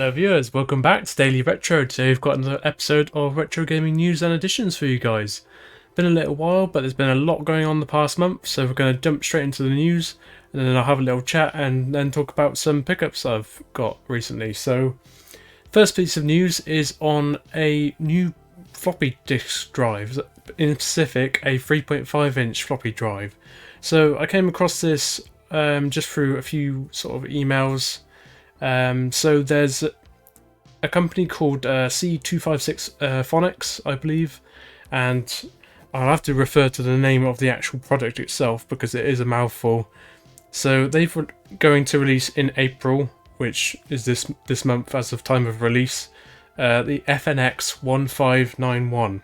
Hello viewers, welcome back to Daily Retro. Today we've got another episode of Retro Gaming News and Additions for you guys. Been a little while, but there's been a lot going on the past month, so we're going to jump straight into the news, and then I'll have a little chat and then talk about some pickups I've got recently. So, first piece of news is on a new floppy disk drive, in specific a 3.5 inch floppy drive. So I came across this just through a few sort of emails. So there's a company called C256 Phonics, I believe, and I'll have to refer to the name of the actual product itself because it is a mouthful. So they've going to release in April, which is this month as of time of release, the FNX 1591.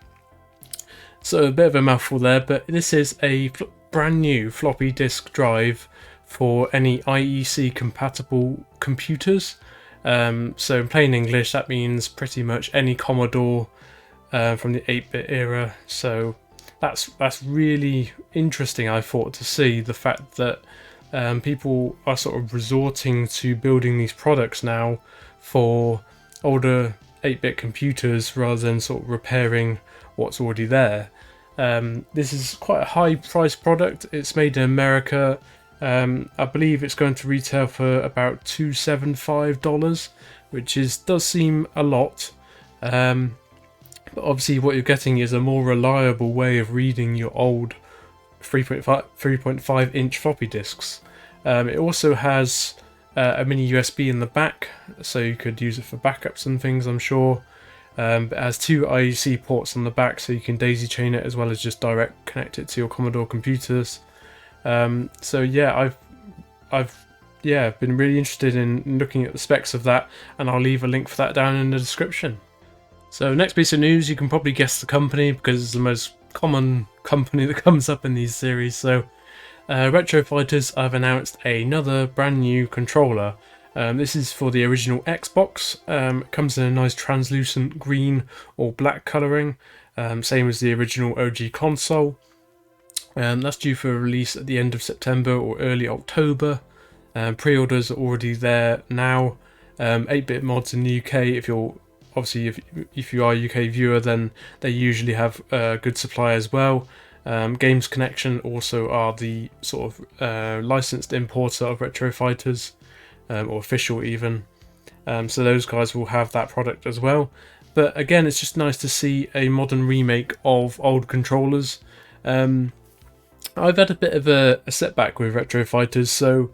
So a bit of a mouthful there, but this is a brand new floppy disk drive for any IEC compatible computers. So in plain English, that means pretty much any Commodore from the 8-bit era. So that's really interesting, I thought, to see the fact that people are sort of resorting to building these products now for older 8-bit computers rather than sort of repairing what's already there. This is quite a high price product. It's made in America. I believe it's going to retail for about $275, which does seem a lot. But obviously what you're getting is a more reliable way of reading your old 3.5 inch floppy disks. It also has a mini USB in the back, so you could use it for backups and things, I'm sure. It has two IEC ports on the back, so you can daisy chain it as well as just direct connect it to your Commodore computers. So yeah, I've been really interested in looking at the specs of that, and I'll leave a link for that down in the description. So next piece of news, you can probably guess the company because it's the most common company that comes up in these series. So Retro Fighters have announced another brand new controller. This is for the original Xbox. It comes in a nice translucent green or black colouring, same as the original OG console. That's due for release at the end of September or early October. Pre-orders are already there now. 8-bit mods in the UK, if you are a UK viewer, then they usually have a good supply as well. Games Connection also are the sort of licensed importer of Retro Fighters, or official even. So those guys will have that product as well. But again, it's just nice to see a modern remake of old controllers. I've had a bit of a setback with Retro Fighters, so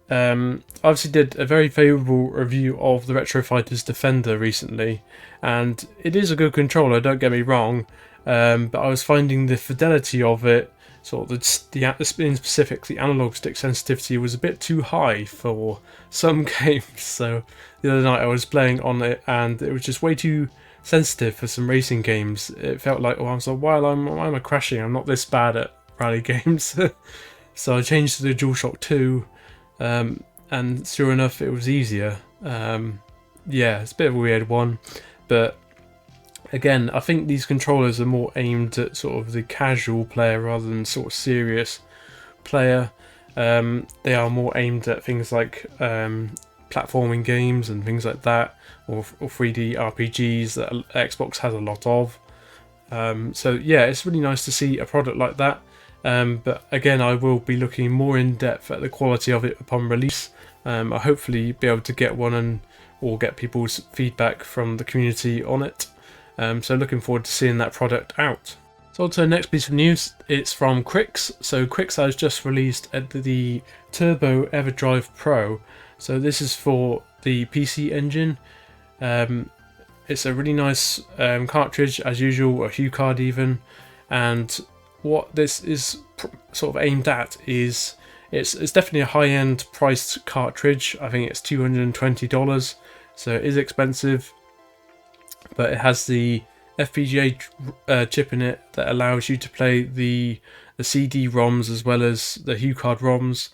obviously did a very favourable review of the Retro Fighters Defender recently, and it is a good controller, don't get me wrong, but I was finding the fidelity of it, sort of in specific, the analog stick sensitivity was a bit too high for some games. So the other night I was playing on it and it was just way too sensitive for some racing games. It felt like, I was like, why am I crashing? I'm not this bad at rally games. So I changed to the DualShock 2, and sure enough it was easier. Yeah, it's a bit of a weird one, but again, I think these controllers are more aimed at sort of the casual player rather than sort of serious player. They are more aimed at things like platforming games and things like that, or 3D RPGs that Xbox has a lot of. So yeah, it's really nice to see a product like that. But again, I will be looking more in depth at the quality of it upon release. I'll hopefully be able to get one or get people's feedback from the community on it. So looking forward to seeing that product out. So on to the next piece of news, it's from Krix. So Krix has just released the Turbo EverDrive Pro. So this is for the PC Engine. It's a really nice cartridge as usual, a HuCard even, and what this is sort of aimed at is it's definitely a high-end priced cartridge. I think it's $220, so it is expensive, but it has the FPGA chip in it that allows you to play the CD-ROMs as well as the HuCard ROMs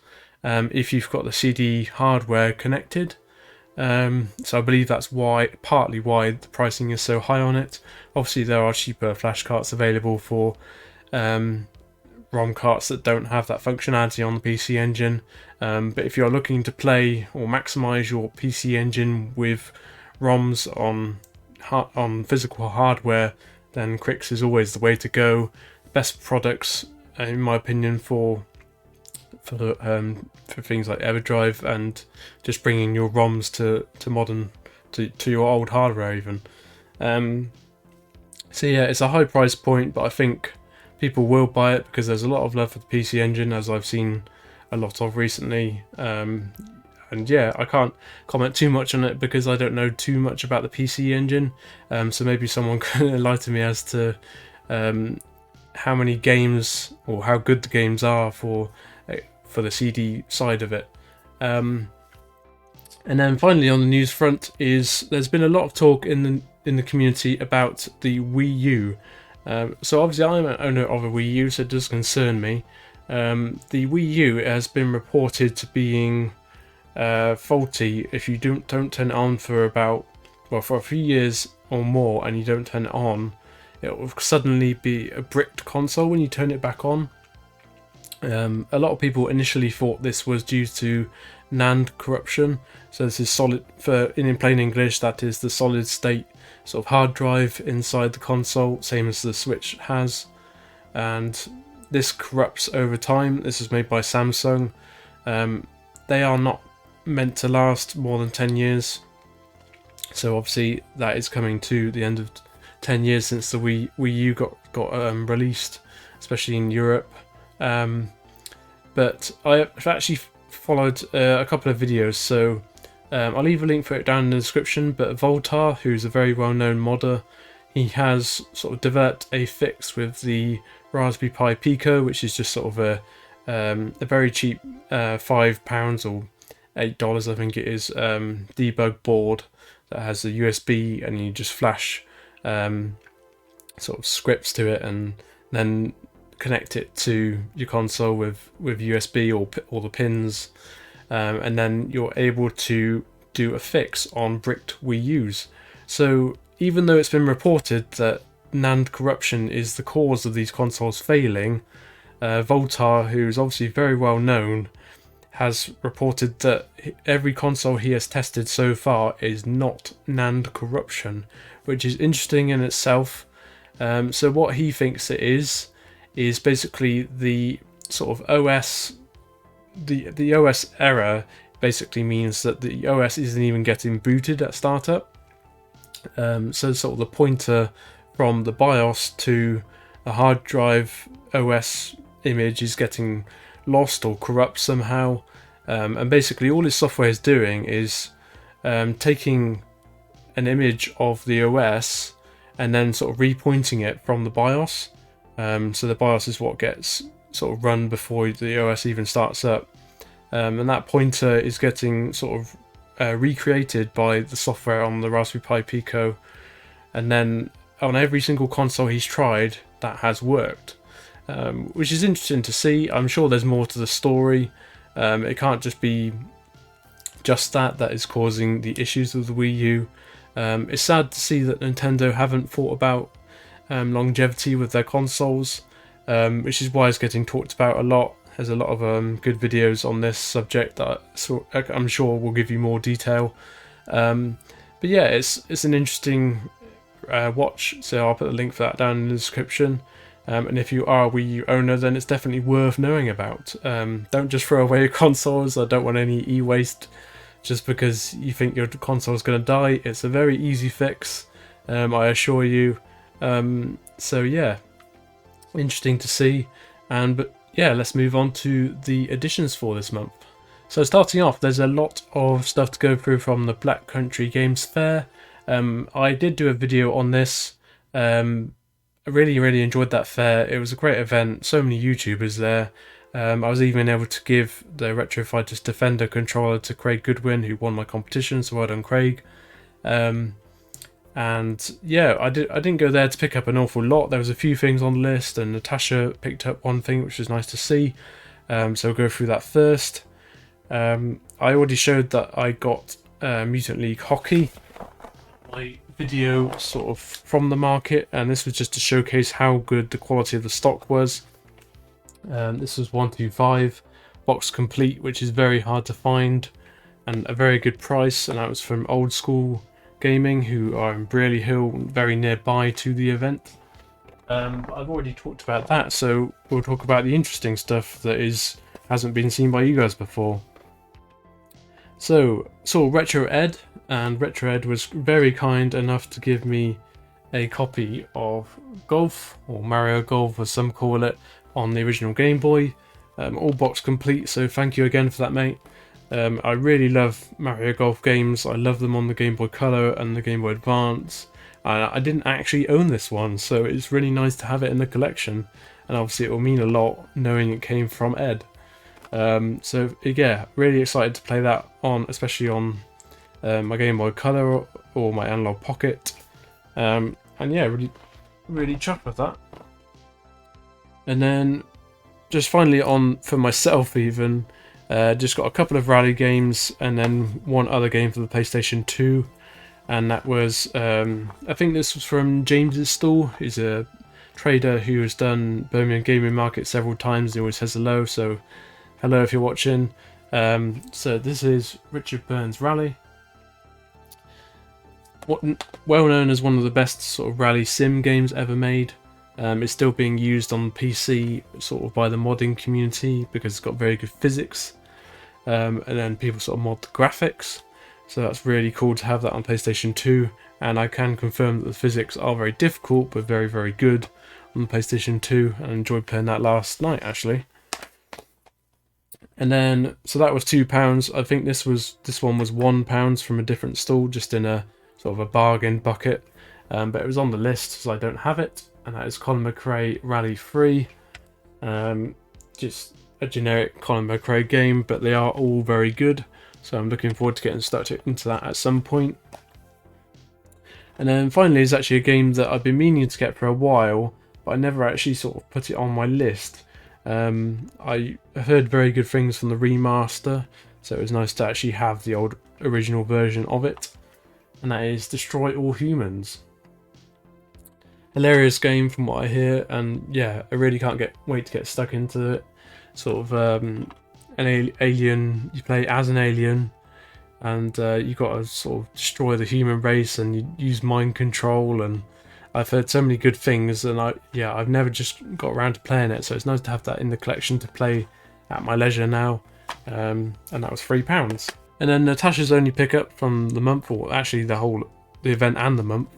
if you've got the CD hardware connected. So I believe that's partly why the pricing is so high on it. Obviously there are cheaper flash cards available for ROM carts that don't have that functionality on the PC Engine, but if you're looking to play or maximize your PC Engine with ROMs on physical hardware, then Crix is always the way to go. Best products, in my opinion, for things like EverDrive and just bringing your ROMs to modern to your old hardware even. So yeah, it's a high price point, but I think people will buy it because there's a lot of love for the PC Engine, as I've seen a lot of recently. And yeah, I can't comment too much on it because I don't know too much about the PC Engine. So maybe someone can enlighten me as to how many games or how good the games are for the CD side of it. And then finally on the news front is there's been a lot of talk in the community about the Wii U. So obviously I'm an owner of a Wii U, so it does concern me. The Wii U has been reported to being faulty if you don't turn it on for a few years or more, and you don't turn it on. It will suddenly be a bricked console when you turn it back on. A lot of people initially thought this was due to NAND corruption. So this is in plain English, that is the solid state sort of hard drive inside the console, same as the Switch has. And this corrupts over time. This is made by Samsung. They are not meant to last more than 10 years. So obviously that is coming to the end of 10 years since the Wii U got released, especially in Europe. But I've actually followed a couple of videos, so I'll leave a link for it down in the description. But Voltar, who's a very well-known modder, he has sort of developed a fix with the Raspberry Pi Pico, which is just sort of a very cheap £5 or $8, I think it is, debug board that has a USB, and you just flash sort of scripts to it and then connect it to your console with USB or the pins, and then you're able to do a fix on bricked Wii U's. So even though it's been reported that NAND corruption is the cause of these consoles failing, Voltar, who's obviously very well known, has reported that every console he has tested so far is not NAND corruption, which is interesting in itself. So what he thinks it is basically the sort of OS, the OS error basically means that the OS isn't even getting booted at startup. So sort of the pointer from the BIOS to a hard drive OS image is getting lost or corrupt somehow. And basically all his software is doing is taking an image of the OS and then sort of repointing it from the BIOS. So the BIOS is what gets sort of run before the OS even starts up. And that pointer is getting sort of recreated by the software on the Raspberry Pi Pico. And then on every single console he's tried, that has worked. Which is interesting to see. I'm sure there's more to the story. It can't just be just that is causing the issues with the Wii U. It's sad to see that Nintendo haven't thought about longevity with their consoles, which is why it's getting talked about a lot. There's a lot of good videos on this subject that I'm sure will give you more detail. But yeah, it's an interesting watch, so I'll put a link for that down in the description. And if you are a Wii U owner, then it's definitely worth knowing about. Don't just throw away your consoles. I don't want any e-waste just because you think your console is going to die. It's a very easy fix, I assure you. So yeah, interesting to see. But yeah, let's move on to the additions for this month. So starting off, there's a lot of stuff to go through from the Black Country Games Fair. I did do a video on this. I really enjoyed that fair. It was a great event. So many YouTubers there. I was even able to give the Retro Fighters Defender controller to Craig Goodwin, who won my competition. So well done, Craig. And yeah, I didn't go there to pick up an awful lot. There was a few things on the list, and Natasha picked up one thing, which was nice to see. So we'll go through that first. I already showed that I got Mutant League Hockey. My video sort of from the market, and this was just to showcase how good the quality of the stock was. This was 125 box complete, which is very hard to find, and a very good price, and that was from Old School Gaming, who are in Brearley Hill, very nearby to the event. I've already talked about that, so we'll talk about the interesting stuff that hasn't been seen by you guys before. So, saw Retro Ed, and Retro Ed was very kind enough to give me a copy of Golf, or Mario Golf as some call it, on the original Game Boy. All box complete, so thank you again for that, mate. I really love Mario Golf games. I love them on the Game Boy Color and the Game Boy Advance. I didn't actually own this one, so it's really nice to have it in the collection, and obviously it will mean a lot knowing it came from Ed. So yeah, really excited to play that on, especially on my Game Boy Color or my Analog Pocket. And yeah, really chuffed with that. And then just finally on for myself even, just got a couple of rally games and then one other game for the PlayStation 2. And that was, I think this was from James's stall. He's a trader who has done Birmingham Gaming Market several times. He always says hello, so hello if you're watching. So this is Richard Burns Rally. Well known as one of the best sort of rally sim games ever made. It's still being used on PC sort of by the modding community because it's got very good physics. And then people sort of mod the graphics. So that's really cool to have that on PlayStation 2, and I can confirm that the physics are very difficult but very, very good on the PlayStation 2, and I enjoyed playing that last night actually. And then, so that was £2. I think this one was £1 from a different stall, just in a sort of a bargain bucket. But it was on the list, so I don't have it, and that is Colin McRae Rally 3. Just a generic Colin McRae game, but they are all very good. So I'm looking forward to getting stuck into that at some point. And then finally is actually a game that I've been meaning to get for a while, but I never actually sort of put it on my list. I heard very good things from the remaster, so it was nice to actually have the old original version of it. And that is Destroy All Humans. Hilarious game from what I hear, and yeah, I really can't wait to get stuck into it. Sort of an alien, you play as an alien, and you got to sort of destroy the human race, and you use mind control, and I've heard so many good things, and I've never just got around to playing it, so it's nice to have that in the collection to play at my leisure now. And that was £3. And then Natasha's only pickup from the month, or actually the event and the month.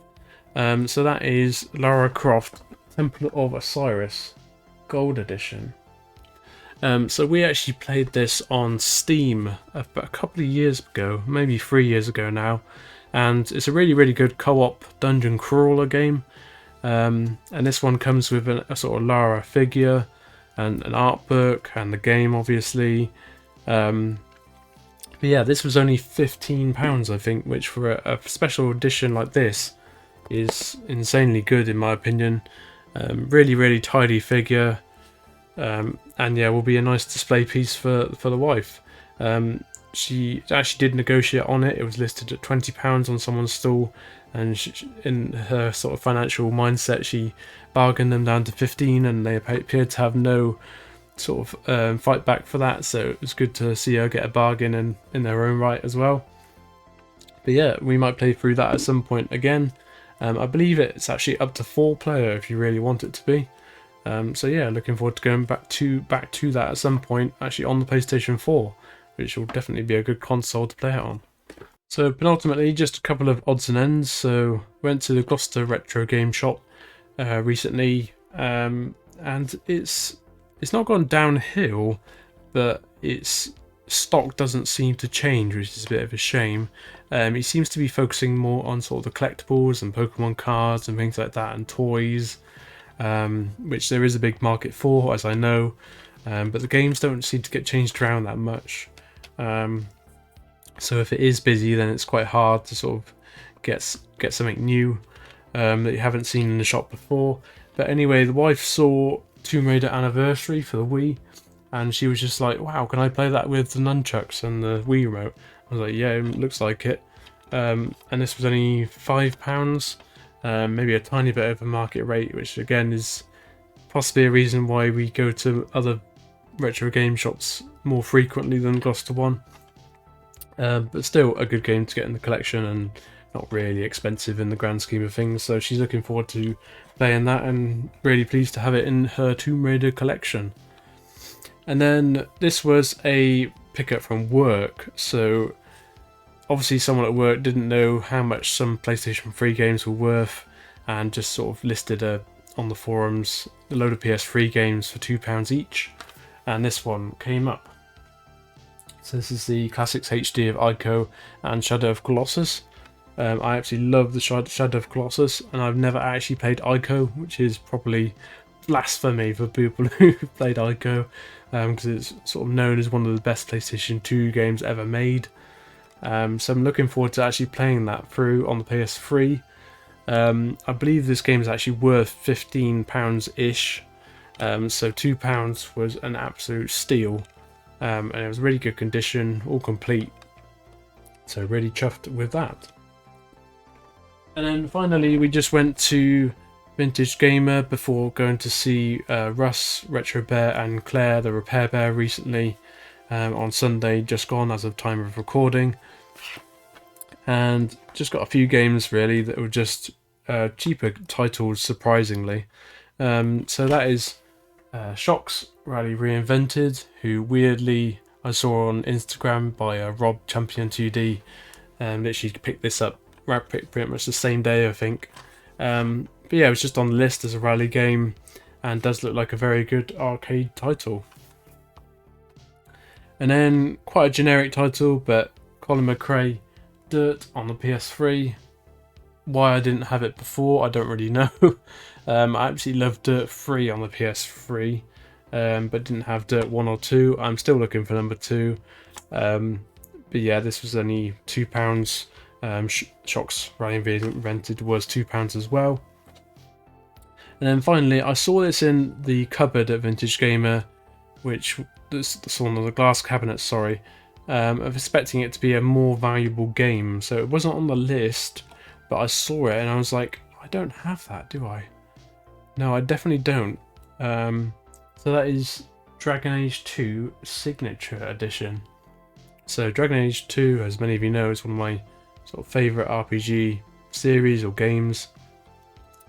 So that is Lara Croft Temple of Osiris Gold Edition. So we actually played this on Steam a couple of years ago, maybe 3 years ago now, and it's a really, really good co-op dungeon crawler game. And this one comes with a sort of Lara figure and an art book and the game, obviously. But yeah, this was only £15, I think, which for a special edition like this is insanely good in my opinion. Really, really tidy figure. And yeah, will be a nice display piece for the wife. She actually did negotiate on it. It was listed at £20 on someone's stall, and in her sort of financial mindset, she bargained them down to 15, and they appeared to have no sort of fight back for that. So it was good to see her get a bargain in their own right as well. But yeah, we might play through that at some point again. I believe it's actually up to 4-player if you really want it to be. So yeah, looking forward to going back to that at some point, actually on the PlayStation 4, which will definitely be a good console to play it on. So penultimately, just a couple of odds and ends. So went to the Gloucester Retro Game Shop recently, and it's not gone downhill, but its stock doesn't seem to change, which is a bit of a shame. It seems to be focusing more on sort of the collectibles and Pokemon cards and things like that, and toys. Which there is a big market for, as I know, but the games don't seem to get changed around that much. So if it is busy, then it's quite hard to sort of get something new that you haven't seen in the shop before. But anyway, the wife saw Tomb Raider Anniversary for the Wii, and she was just like, wow, can I play that with the nunchucks and the Wii remote? I was like, yeah, it looks like it. And this was only £5. Maybe a tiny bit over market rate, which again is possibly a reason why we go to other retro game shops more frequently than Gloucester one. But still a good game to get in the collection, and not really expensive in the grand scheme of things. So she's looking forward to playing that, and really pleased to have it in her Tomb Raider collection. And then this was a pickup from work. So obviously someone at work didn't know how much some PlayStation 3 games were worth, and just sort of listed on the forums a load of PS3 games for £2 each, and this one came up. So this is the Classics HD of Ico and Shadow of Colossus. I absolutely love the Shadow of Colossus, and I've never actually played Ico, which is probably blasphemy for people who played Ico, because it's sort of known as one of the best PlayStation 2 games ever made. So I'm looking forward to actually playing that through on the PS3. I believe this game is actually worth £15-ish, so £2 was an absolute steal, and it was really good condition, all complete, so really chuffed with that. And then finally we just went to Vintage Gamer before going to see Russ, Retro Bear and Claire the Repair Bear recently, on Sunday just gone as of time of recording, and just got a few games really that were just cheaper titles, surprisingly. So that is Shocks Rally Reinvented, who weirdly I saw on Instagram by Rob Champion 2D, literally picked this up pretty much the same day, I think. But yeah, it was just on the list as a rally game, and does look like a very good arcade title. And then quite a generic title, but Colin McRae Dirt on the PS3. Why I didn't have it before, I don't really know. I absolutely love Dirt 3 on the PS3, but didn't have Dirt 1 or 2. I'm still looking for number 2. But yeah, this was only £2. Shocks Rally Reinvented was £2 as well. And then finally, I saw this in the cupboard at Vintage Gamer, which this one of the glass cabinet, sorry. Of expecting it to be a more valuable game, so it wasn't on the list, but I saw it and I was like, I don't have that, do I? No, I definitely don't. So that is Dragon Age 2 Signature Edition. So Dragon Age 2, as many of you know, is one of my sort of favourite RPG series or games.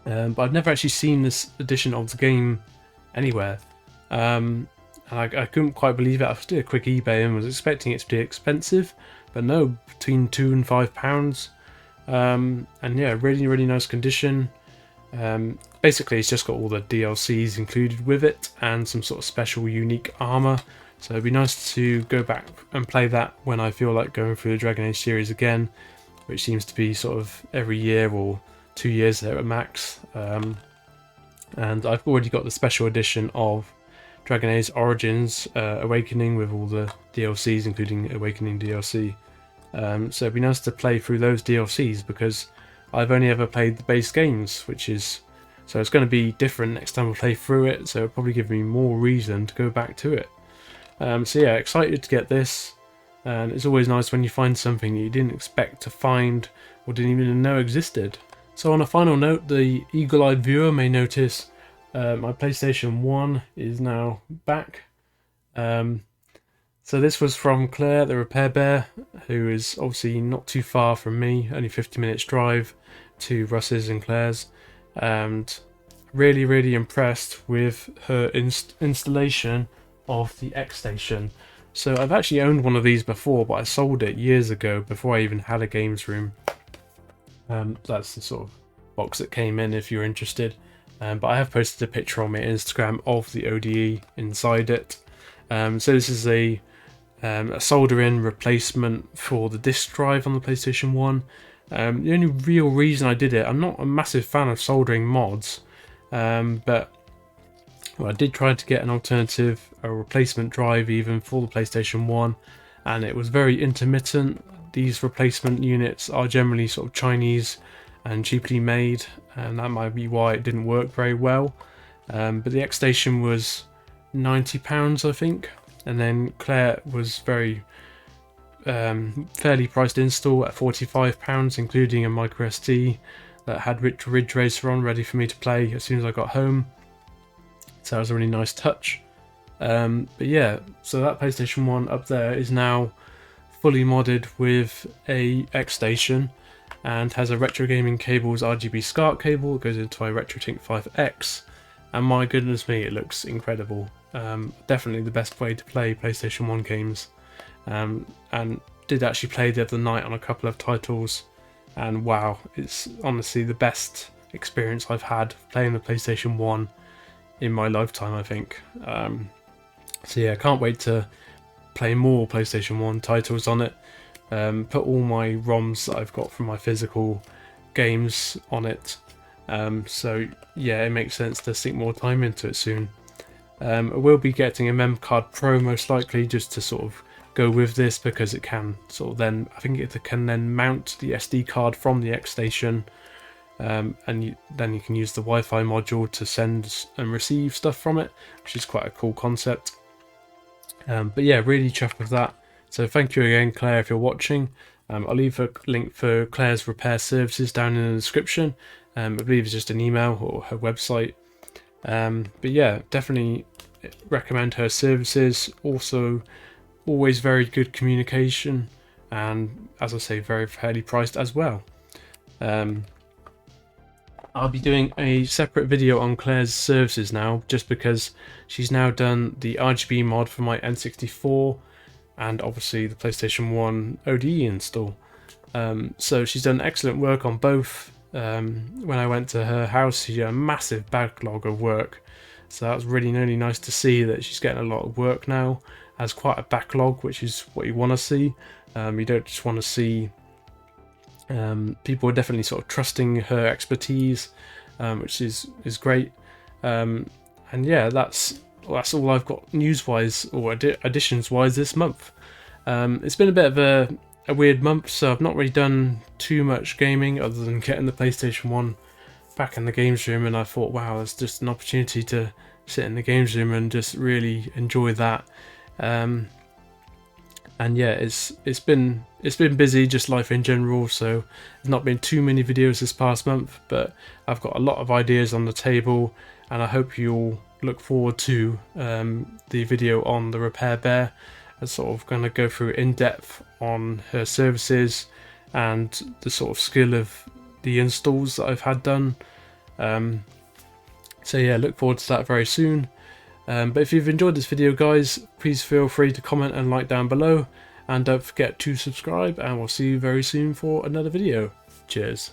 But I've never actually seen this edition of the game anywhere. And I couldn't quite believe it. I did a quick eBay and was expecting it to be expensive, but no, between £2 and £5. And yeah, really, really nice condition. Basically, it's just got all the DLCs included with it and some sort of special unique armor. So it'd be nice to go back and play that when I feel like going through the Dragon Age series again, which seems to be sort of every year or 2 years there at max. And I've already got the special edition of Dragon Age Origins Awakening with all the DLCs, including Awakening DLC. So it'd be nice to play through those DLCs, because I've only ever played the base games, so it's going to be different next time I play through it, so it'll probably give me more reason to go back to it. So yeah, excited to get this, and it's always nice when you find something that you didn't expect to find or didn't even know existed. So on a final note, the eagle-eyed viewer may notice my PlayStation 1 is now back. So this was from Claire the Repair Bear, who is obviously not too far from me, only 50 minutes drive to Russ's and Claire's, and really, really impressed with her installation of the X-Station. So I've actually owned one of these before, but I sold it years ago before I even had a games room. That's the sort of box that came in if you're interested. But I have posted a picture on my Instagram of the ODE inside it. So this is a solder-in replacement for the disk drive on the PlayStation 1. The only real reason I did it, I'm not a massive fan of soldering mods, but I did try to get an alternative, a replacement drive even for the PlayStation 1, and it was very intermittent. These replacement units are generally sort of Chinese and cheaply made, and that might be why it didn't work very well. But the X-Station was £90, I think, and then Claire was very fairly priced install at £45, including a micro SD that had Ridge Racer on ready for me to play as soon as I got home. So that was a really nice touch. But yeah, so that PlayStation 1 up there is now fully modded with a X-Station, and has a Retro Gaming Cables RGB SCART cable. It goes into my RetroTink 5X, and my goodness me, it looks incredible. Definitely the best way to play PlayStation 1 games, and did actually play the other night on a couple of titles, and wow, it's honestly the best experience I've had playing the PlayStation 1 in my lifetime, I think. So yeah, can't wait to play more PlayStation 1 titles on it. Put all my ROMs that I've got from my physical games on it. So yeah, it makes sense to sink more time into it soon. I will be getting a Memcard Pro most likely, just to sort of go with this, because it can sort of then, I think it can then mount the SD card from the X-Station, and then you can use the Wi-Fi module to send and receive stuff from it, which is quite a cool concept. But yeah, really chuffed with that. So thank you again, Claire, if you're watching. I'll leave a link for Claire's repair services down in the description. I believe it's just an email or her website. But yeah, definitely recommend her services. Also, always very good communication, and as I say, very fairly priced as well. I'll be doing a separate video on Claire's services now, just because she's now done the RGB mod for my N64 and obviously the PlayStation 1 ODE install. So she's done excellent work on both. When I went to her house, she had a massive backlog of work, so that was really nice to see that she's getting a lot of work now. Has quite a backlog, which is what you want to see. You don't just want to see people are definitely sort of trusting her expertise, which is great. And yeah, that's all I've got news-wise or additions-wise this month. It's been a bit of a weird month, so I've not really done too much gaming other than getting the PlayStation 1 back in the games room, and I thought, wow, it's just an opportunity to sit in the games room and just really enjoy that. And yeah, it's been busy, just life in general, so there's not been too many videos this past month, but I've got a lot of ideas on the table, and I hope you'll look forward to the video on the Repair Bear. I'm sort of going to go through in depth on her services and the sort of skill of the installs that I've had done. So yeah, look forward to that very soon. But if you've enjoyed this video, guys, please feel free to comment and like down below, and don't forget to subscribe, and we'll see you very soon for another video. Cheers.